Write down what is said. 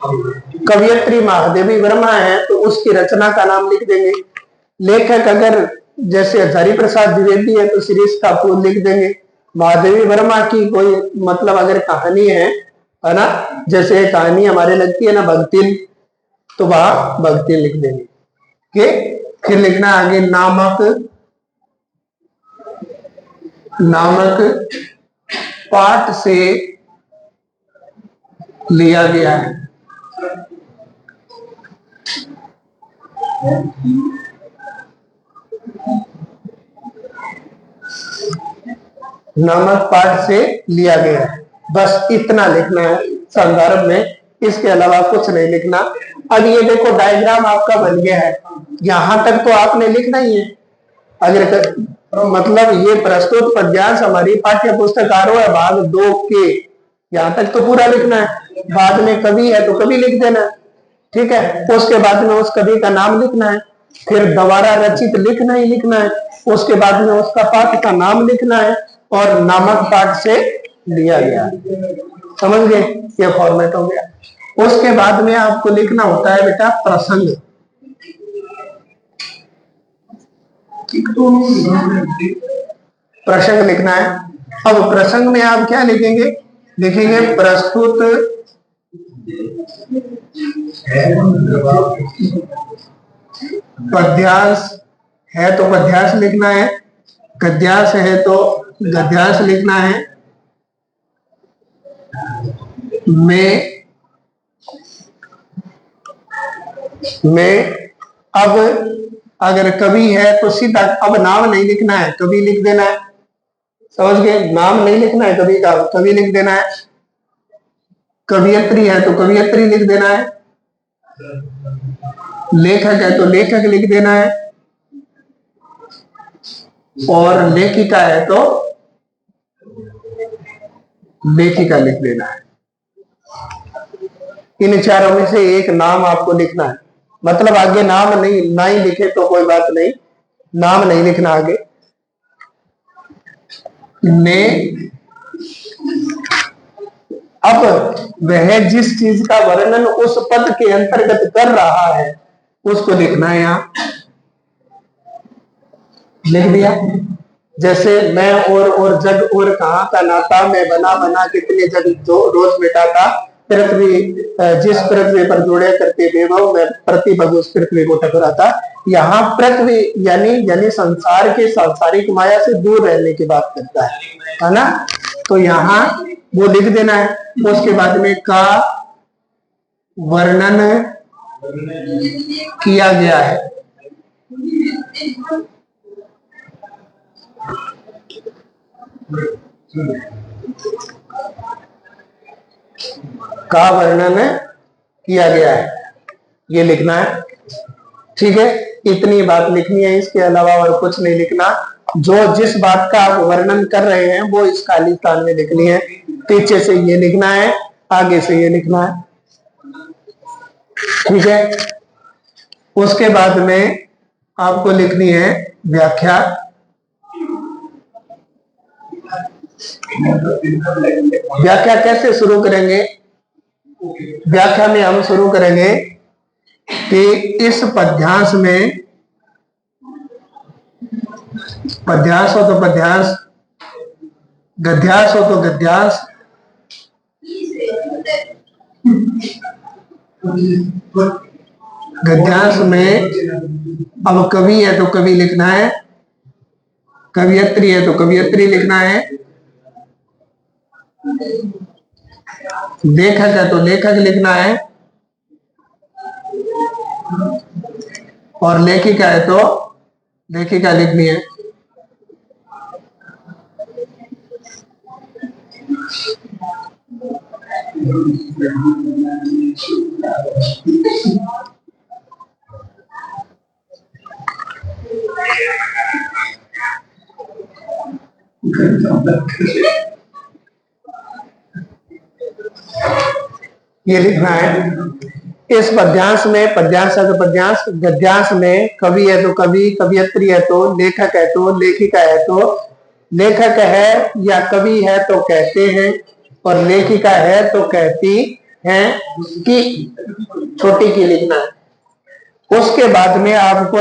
कवियत्री महादेवी वर्मा है तो उसकी रचना का नाम लिख देंगे। लेखक अगर जैसे हरिप्रसाद द्विवेदी है तो शिरीष का फूल लिख देंगे। महादेवी वर्मा की कोई मतलब अगर कहानी है ना, जैसे कहानी हमारे लगती है ना भक्तिन, तो वहां भक्तिन लिख देंगे। फिर लिखना आगे नामक, नामक पाठ से लिया गया है। नामक पाठ से लिया गया है, बस इतना लिखना है संदर्भ में, इसके अलावा कुछ नहीं लिखना। अब ये देखो डायग्राम आपका बन गया है, यहां तक तो आपने लिखना ही है। अगर मतलब ये प्रस्तुत पद्यांश हमारी पाठ्य पुस्तक आरोह भाग 2 के यहां तक तो पूरा लिखना है। बाद में कवि है तो कवि लिख देना, ठीक है। उसके बाद में उस कवि का नाम लिखना है, फिर दोबारा रचित लिखना ही लिखना है। उसके बाद में उसका पाठ का नाम लिखना है और नामक पाठ से लिया गया। समझ गए, ये फॉर्मेट हो गया। उसके बाद में आपको लिखना होता है बेटा प्रसंग। प्रसंग लिखना है। अब प्रसंग में आप क्या लिखेंगे? लिखेंगे प्रस्तुत पद्यांश है तो पद्यांश लिखना है, गद्यांश है तो गद्यांश लिखना है। में अब अगर कवि है तो सीधा अब नाम नहीं लिखना है, कवि लिख देना है। समझ गए, नाम नहीं लिखना है कवि का, कवि लिख देना है। कवियत्री है तो कवियत्री लिख देना है। लेखक है तो लेखक लिख देना है, और लेखिका है तो लेखिका लिख देना है। इन चारों में से एक नाम आपको लिखना है। मतलब आगे नाम नहीं लिखे तो कोई बात नहीं, नाम नहीं लिखना आगे। ने अब वह जिस चीज का वर्णन उस पद के अंतर्गत कर रहा है उसको लिखना है, यहां लिख दिया। जैसे मैं और जग और कहां का नाता, मैं बना बना कितने जग जो रोज मिटाता, पृथ्वी जिस पृथ्वी पर जुड़े करते देवो, मैं प्रतिभग उस पृथ्वी को टकराता। यहाँ पृथ्वी यानी संसार के सांसारिक माया से दूर रहने की बात करता है ना। तो यहाँ वो लिख देना है। उसके बाद में का वर्णन किया गया है, का वर्णन किया गया है, ये लिखना है। ठीक है, इतनी बात लिखनी है, इसके अलावा और कुछ नहीं लिखना। जो जिस बात का आप वर्णन कर रहे हैं वो इस खाली स्थान में लिखनी है। पीछे से ये लिखना है, आगे से ये लिखना है। ठीक है, उसके बाद में आपको लिखनी है व्याख्या। व्याख्या कैसे शुरू करेंगे? व्याख्या में हम शुरू करेंगे कि इस पद्यांश में, पद्यांश हो तो पद्यांश, गद्यांश हो तो गद्यांश, गद्यांश में अब कवि है तो कवि लिखना है, कवियत्री है तो कवियत्री लिखना है, लेखक है तो लेखक लिखना है, और लेखिका है तो लेखिका लिखनी है। ये लिखना है। इस पद्यांश में, पद्यांश है तो पद्यांश, गद्यांश में कवि है तो कवि, कवियत्री है तो लेखक है तो लेखिका है तो लेखक है या कवि है तो कहते हैं, और लेखिका है तो कहती है कि छोटी की लिखना है। उसके बाद में आपको